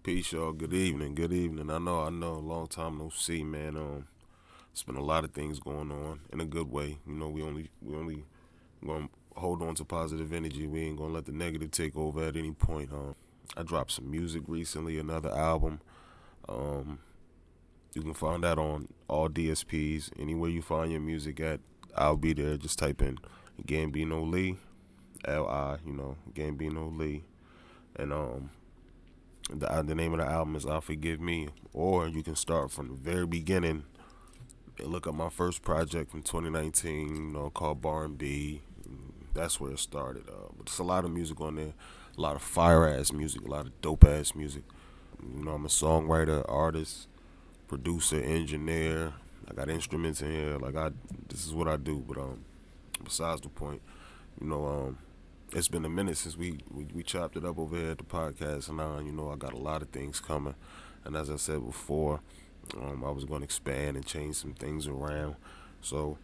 Peace, y'all. Good evening. Good evening. I know. Long time no see, man. It's been a lot of things going on in a good way. We only gonna hold on to positive energy. We ain't gonna let the negative take over at any point. I dropped some music recently, another album. Um, you can find that on all DSPs. Anywhere you find your music at, I'll be there. Just type in Gambino Lee, Li, Gambino Lee, and the name of the album is "I Forgive Me," or you can start from the very beginning and look up my first project from 2019, called Bar and B. That's where it started. But it's a lot of music on there, a lot of fire ass music, a lot of dope ass music. I'm a songwriter, artist, producer, engineer. I got instruments in here. This is what I do. But besides the point, you know, um, it's been a minute since we chopped it up over here at the podcast, and now I got a lot of things coming. And as I said before, I was going to expand and change some things around. So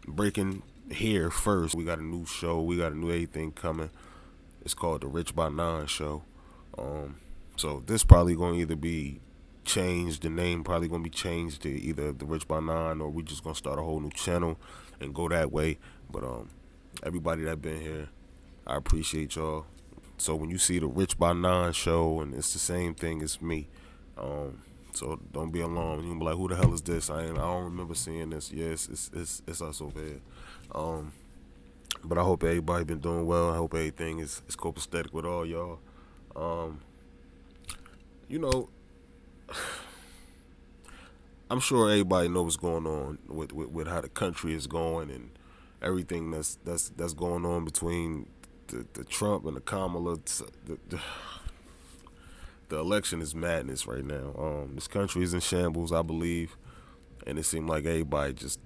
breaking here first, we got a new show, we got a new everything coming. It's called the Rich by Nine Show. So this probably going to either be changed. The name probably going to be changed to either the Rich by Nine, or we just going to start a whole new channel and go that way. But everybody that been here, I appreciate y'all. So when you see the Rich by Nine Show, and it's the same thing as me, so don't be alarmed. You can be like, "Who the hell is this?" I don't remember seeing this. Yes, it's us over here. Um, but I hope everybody been doing well. I hope everything is copacetic with all y'all. Um, you know, I'm sure everybody knows what's going on with how the country is going and everything that's going on between the Trump and the Kamala. The election is madness right now. This country is in shambles, I believe, and it seems like everybody just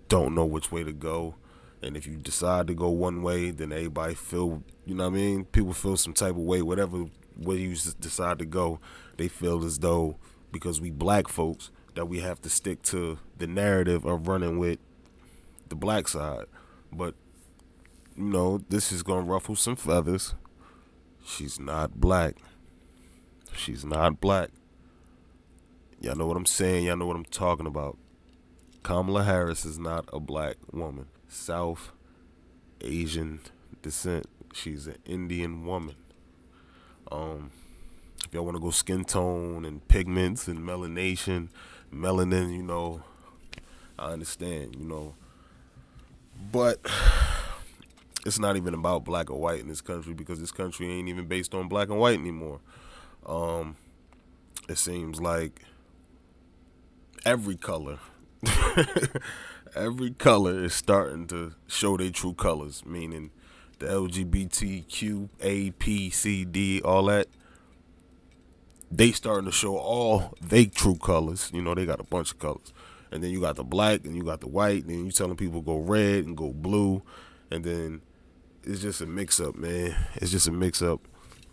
don't know which way to go. And if you decide to go one way, then everybody feel, People feel some type of way, whatever way you decide to go. They feel as though because we black folks that we have to stick to the narrative of running with the black side. But this is gonna ruffle some feathers. She's not black. She's not black. Y'all know what I'm saying. Y'all know what I'm talking about. Kamala Harris is not a black woman. South Asian descent. She's an Indian woman. If y'all want to go skin tone and pigments and melanin, I understand, But it's not even about black or white in this country, because this country ain't even based on black and white anymore. Um, it seems like every color, every color is starting to show their true colors, meaning the LGBTQ, A, P, C, D, all that. They starting to show all they true colors. They got a bunch of colors. And then you got the black and you got the white, and then you telling people go red and go blue, and then it's just a mix up, man. It's just a mix up.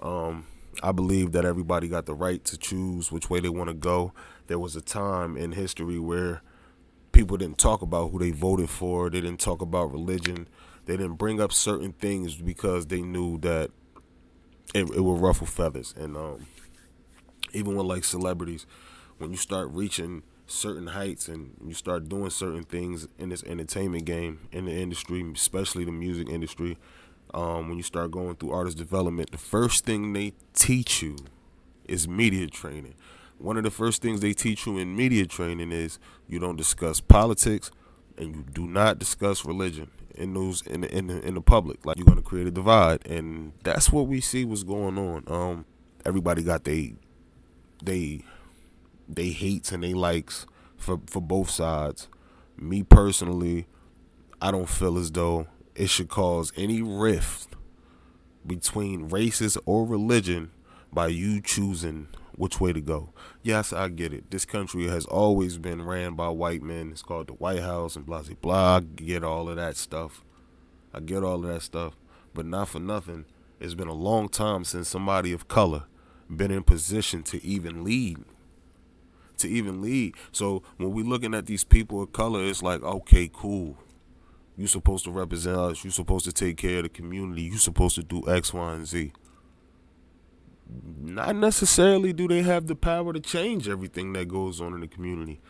I believe that everybody got the right to choose which way they want to go. There was a time in history where people didn't talk about who they voted for. They didn't talk about religion. They didn't bring up certain things because they knew that it would ruffle feathers. And even with like celebrities, when you start reaching certain heights and you start doing certain things in this entertainment game, in the industry, especially the music industry, when you start going through artist development, the first thing they teach you is media training. One of the first things they teach you in media training is you don't discuss politics and you do not discuss religion in the public. Like, you're gonna create a divide, and that's what we see what's going on. Everybody got they hates and they likes for both sides. Me personally, I don't feel as though it should cause any rift between races or religion by you choosing which way to go. Yes, I get it. This country has always been ran by white men. It's called the White House and blah, blah, blah. I get all of that stuff. But not for nothing, it's been a long time since somebody of color been in position to even lead. So when we looking at these people of color, it's like, okay, cool. You supposed to represent us. You supposed to take care of the community. You supposed to do X, Y, and Z. not necessarily do they have the power to change everything that goes on in the community.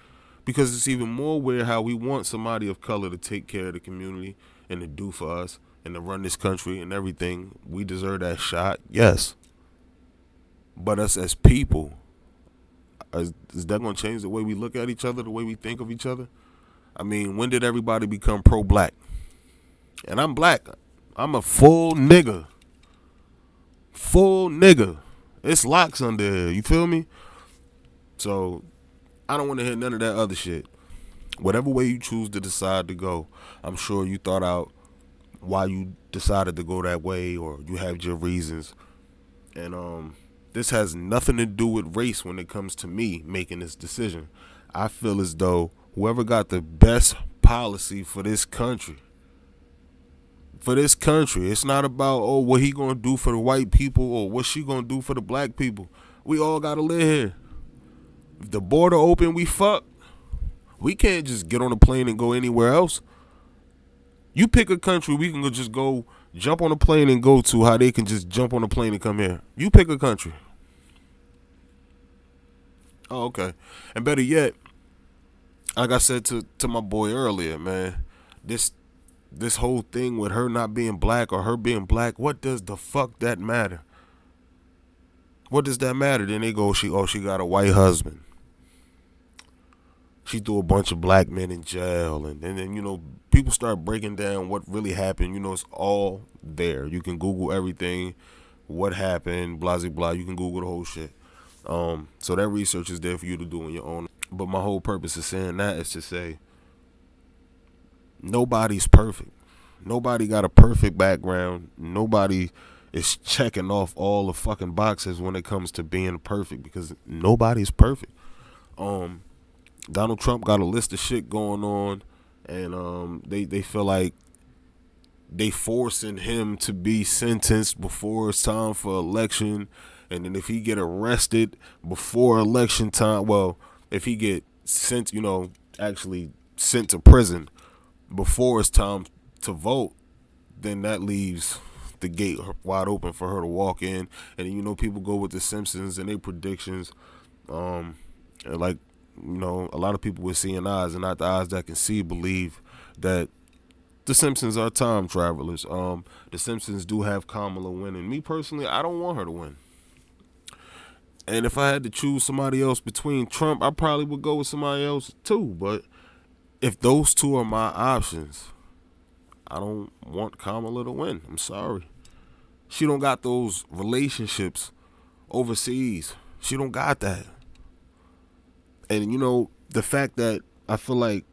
Because it's even more weird how we want somebody of color to take care of the community and to do for us and to run this country and everything. We deserve that shot, yes. But us as people, is that going to change the way we look at each other, the way we think of each other? I mean, when did everybody become pro-black? And I'm black. I'm a full nigga. Full nigga. It's locks under here. You feel me? So I don't want to hear none of that other shit. Whatever way you choose to decide to go, I'm sure you thought out why you decided to go that way, or you have your reasons. And this has nothing to do with race when it comes to me making this decision. I feel as though whoever got the best policy for this country, it's not about, oh, what he gonna do for the white people or what she gonna do for the black people. We all gotta live here. If the border open, we fuck. We can't just get on a plane and go anywhere else. You pick a country we can just go jump on a plane and go to, how they can just jump on a plane and come here. You pick a country. Oh, okay. And better yet, like I said to my boy earlier, man, this whole thing with her not being black or her being black, what does the fuck that matter? What does that matter? Then they go, she got a white husband. She threw a bunch of black men in jail, and then people start breaking down what really happened. It's all there. You can Google everything, what happened, blah blah blah. You can Google the whole shit. So that research is there for you to do on your own. But my whole purpose of saying that is to say, nobody's perfect. Nobody got a perfect background. Nobody is checking off all the fucking boxes when it comes to being perfect, because nobody's perfect. Donald Trump got a list of shit going on, and they feel like they forcing him to be sentenced before it's time for election, and then if he get arrested before election time, well, if he get sent, actually sent to prison before it's time to vote, then that leaves the gate wide open for her to walk in. And people go with the Simpsons and their predictions, like, a lot of people with seeing eyes and not the eyes that can see believe that the Simpsons are time travelers. The Simpsons do have Kamala winning. Me personally, I don't want her to win. And if I had to choose somebody else between Trump, I probably would go with somebody else too. But if those two are my options, I don't want Kamala to win. I'm sorry. She don't got those relationships overseas. She don't got that. And the fact that I feel like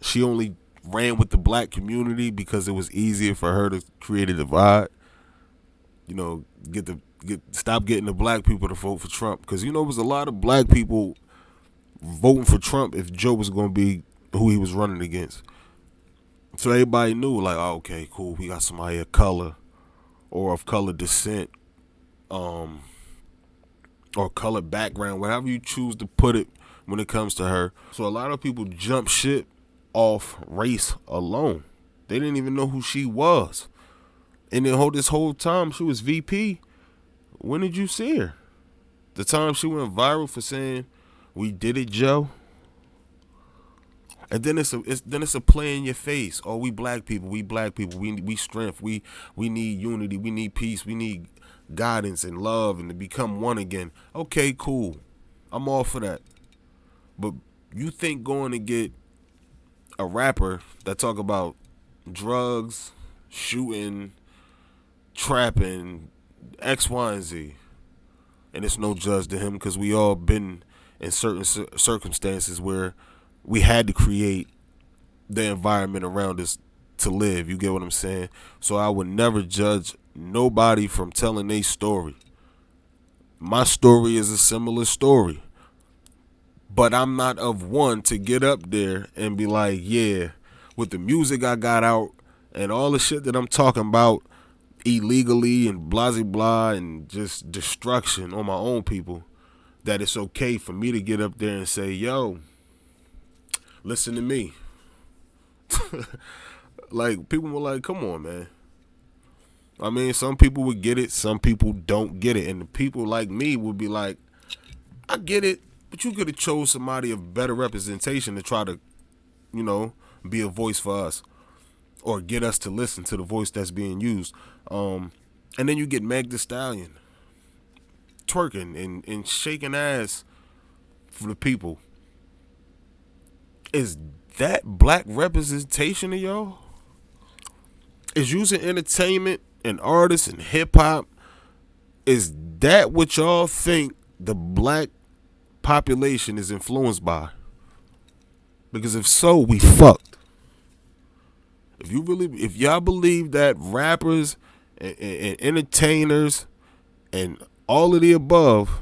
she only ran with the black community because it was easier for her to create a divide. Stop getting the black people to vote for Trump, because it was a lot of black people voting for Trump if Joe was going to be who he was running against. So everybody knew, like, oh, okay, cool, we got somebody of color or of color descent, or color background, whatever you choose to put it when it comes to her. So a lot of people jump ship off race alone. They didn't even know who she was. And then this whole time she was VP, when did you see her? The time she went viral for saying, "We did it, Joe." And then it's a play in your face. Oh, we black people. We strength. We need unity. We need peace. We need guidance and love and to become one again. Okay, cool. I'm all for that. But you think going to get a rapper that talk about drugs, shooting, trapping, X, Y, and Z, and it's no judge to him, because we all been in certain circumstances where we had to create the environment around us to live. You get what I'm saying? So I would never judge nobody from telling their story. My story is a similar story, but I'm not of one to get up there and be like, yeah, with the music I got out and all the shit that I'm talking about illegally and blah blah blah and just destruction on my own people, that it's okay for me to get up there and say, yo, listen to me. Like, people were like, come on, man. I mean, some people would get it, some people don't get it, and the people like me would be like, I get it, but you could have chose somebody of better representation to try to, you know, be a voice for us or get us to listen to the voice that's being used. And then you get Meg Thee Stallion twerking and shaking ass for the people. Is that black representation of y'all? Is using entertainment and artists and hip hop, is that what y'all think the black population is influenced by? Because if so, we fucked. If y'all believe that rappers and entertainers and all of the above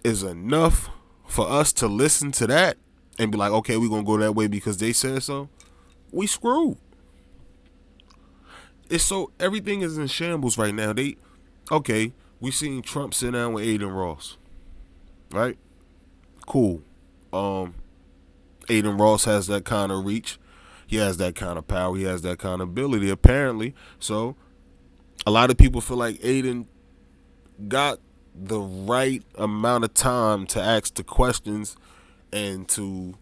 is enough for us to listen to that and be like, okay, we're gonna go that way because they said so, we screwed. It's so everything is in shambles right now. We seen Trump sit down with Adin Ross, right? Cool. Adin Ross has that kind of reach. He has that kind of power. He has that kind of ability, apparently. So a lot of people feel like Adin got the right amount of time to ask the questions and to,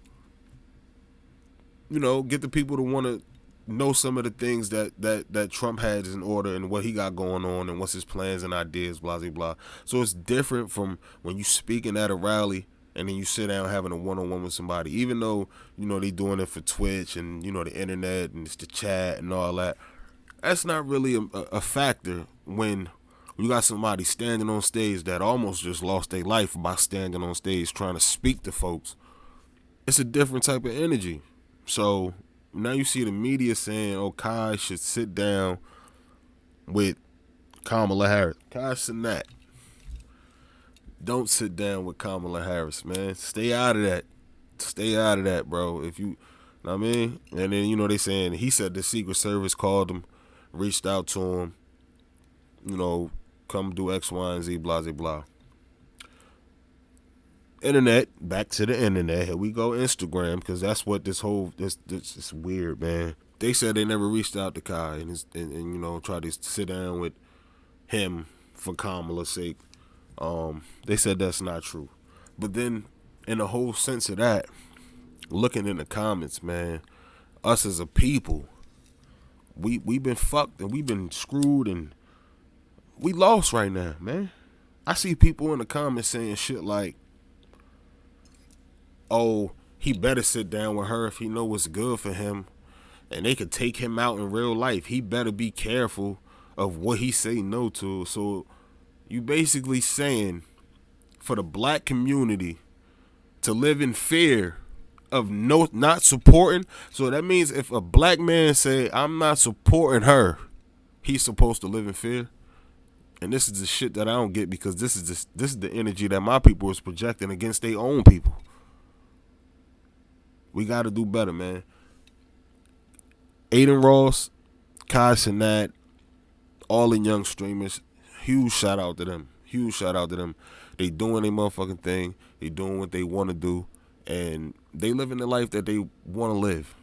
get the people to want to know some of the things that Trump has in order and what he got going on and what's his plans and ideas, blah, blah, blah. So it's different from when you speaking at a rally and then you sit down having a one-on-one with somebody, even though, they doing it for Twitch and, the internet and it's the chat and all that. That's not really a factor when you got somebody standing on stage that almost just lost their life by standing on stage trying to speak to folks. It's a different type of energy. So now you see the media saying, oh, Kai should sit down with Kamala Harris. Kai Sinat. Don't sit down with Kamala Harris, man. Stay out of that. Stay out of that, bro. If you know what I mean? And then, they saying, he said the Secret Service called him, reached out to him, come do X, Y, and Z, blah, blah, blah. Internet, back to the internet. Here we go, Instagram, because that's what this is weird, man. They said they never reached out to Kai and tried to sit down with him for Kamala's sake. They said that's not true. But then, in the whole sense of that, looking in the comments, man, us as a people, we've been fucked and we've been screwed and we lost right now, man. I see people in the comments saying shit like, oh, he better sit down with her if he know what's good for him and they could take him out in real life. He better be careful of what he say no to. So you basically saying for the black community to live in fear of not supporting. So that means if a black man say, I'm not supporting her, he's supposed to live in fear. And this is the shit that I don't get, because this is the energy that my people is projecting against their own people. We got to do better, man. Adin Ross, Kai Sinat, all the young streamers, huge shout out to them. Huge shout out to them. They doing their motherfucking thing. They doing what they want to do. And they living the life that they want to live.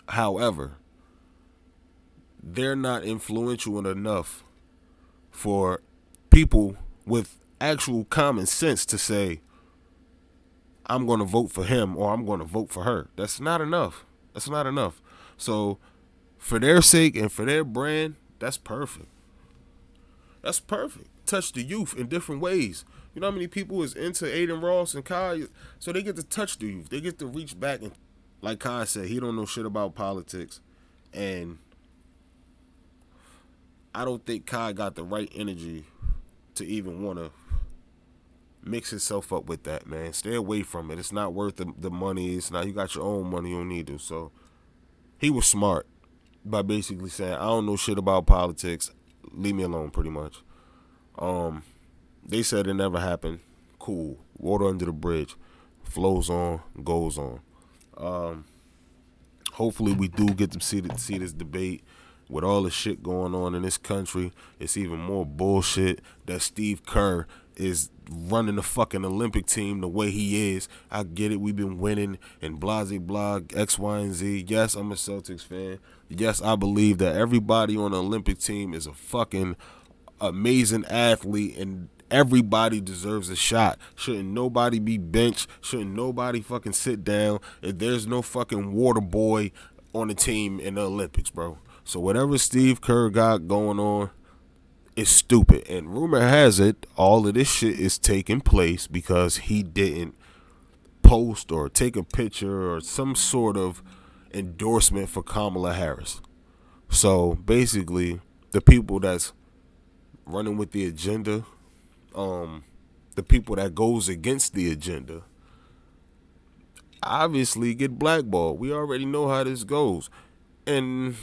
However, they're not influential enough for people with actual common sense to say, I'm going to vote for him or I'm going to vote for her. That's not enough. That's not enough. So for their sake and for their brand, that's perfect. That's perfect. Touch the youth in different ways. You know how many people is into Adin Ross and Kai? So they get to touch the youth. They get to reach back and, like Kai said, he don't know shit about politics. And I don't think Kai got the right energy to even want to mix himself up with that, man. Stay away from it. It's not worth the money. It's not. You got your own money. You don't need to. So he was smart by basically saying, I don't know shit about politics. Leave me alone, pretty much. They said it never happened. Cool. Water under the bridge. Flows on, goes on. Hopefully we do get to see this debate. with all the shit going on in this country, it's even more bullshit that Steve Kerr is running the fucking Olympic team the way he is. I get it, we've been winning and blah, blah, X, Y, and Z. Yes, I'm a Celtics fan. Yes, I believe that everybody on the Olympic team is a fucking amazing athlete and everybody deserves a shot. Shouldn't nobody be benched? Shouldn't nobody fucking sit down? If there's no fucking water boy on the team in the Olympics, bro. So whatever Steve Kerr got going on is stupid. And rumor has it, all of this shit is taking place because he didn't post or take a picture or some sort of endorsement for Kamala Harris. So basically, the people that's running with the agenda, the people that goes against the agenda, obviously get blackballed. We already know how this goes. And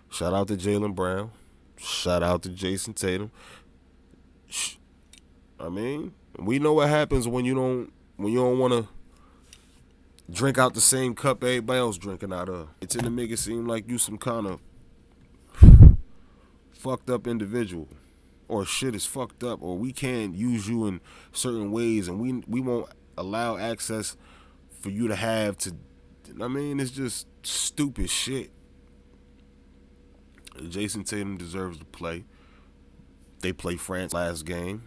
shout out to Jaylen Brown. Shout out to Jason Tatum. I mean, we know what happens when you don't want to drink out the same cup everybody else drinking out of. It's to make it seem like you some kind of fucked up individual, or shit is fucked up, or we can't use you in certain ways, and we won't allow access for you to have to. I mean, it's just stupid shit. Jason Tatum deserves to play. They play France last game.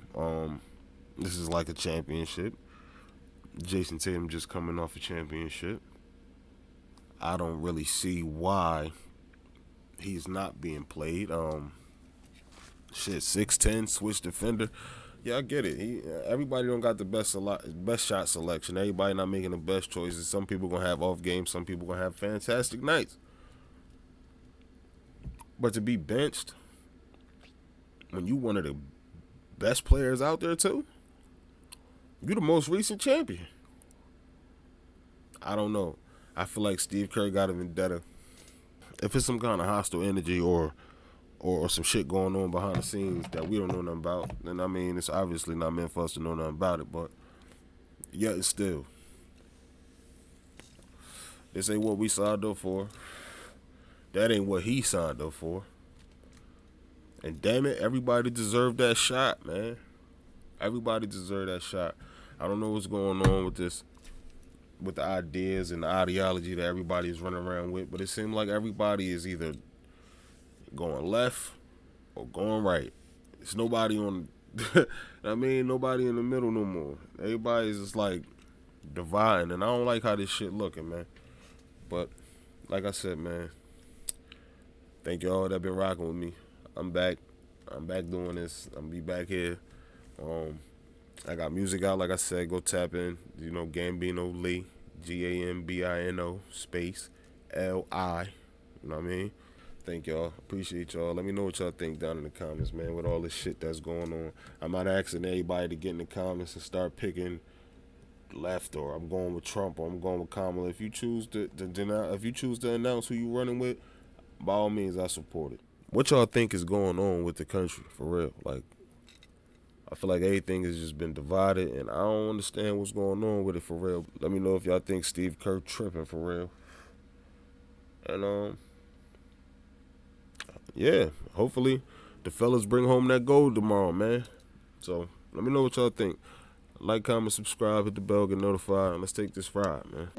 This is like a championship. Jason Tatum just coming off a championship. I don't really see why he's not being played. Shit, 6'10", switch defender. Yeah, I get it. Everybody don't got the best shot selection. Everybody not making the best choices. Some people gonna have off games. Some people gonna have fantastic nights. But to be benched when you one of the best players out there too, you the most recent champion. I don't know. I feel like Steve Kerr got a vendetta. If it's some kind of hostile energy or some shit going on behind the scenes that we don't know nothing about, then I mean, it's obviously not meant for us to know nothing about it. But yet and still, this ain't what we signed up for. That ain't what he signed up for. And damn it, everybody deserved that shot, man. Everybody deserved that shot. I don't know what's going on with this, with the ideas and the ideology that everybody is running around with, but it seems like everybody is either going left or going right. It's nobody on, I mean, nobody in the middle no more. Everybody's just like dividing, and I don't like how this shit looking, man. But like I said, man, thank y'all that been rocking with me. I'm back doing this. I'm be back here. I got music out, like I said. Go tap in. You know, Gambino Lee, Gambino space Li. You know what I mean? Thank y'all. Appreciate y'all. Let me know what y'all think down in the comments, man, with all this shit that's going on. I'm not asking everybody to get in the comments and start picking left, or I'm going with Trump, or I'm going with Kamala. If you choose to announce who you running with, by all means, I support it. What y'all think is going on with the country, for real? Like, I feel like everything has just been divided, and I don't understand what's going on with it, for real. Let me know if y'all think Steve Kerr tripping, for real. And, yeah, hopefully the fellas bring home that gold tomorrow, man. So, let me know what y'all think. Like, comment, subscribe, hit the bell, get notified, and let's take this ride, man.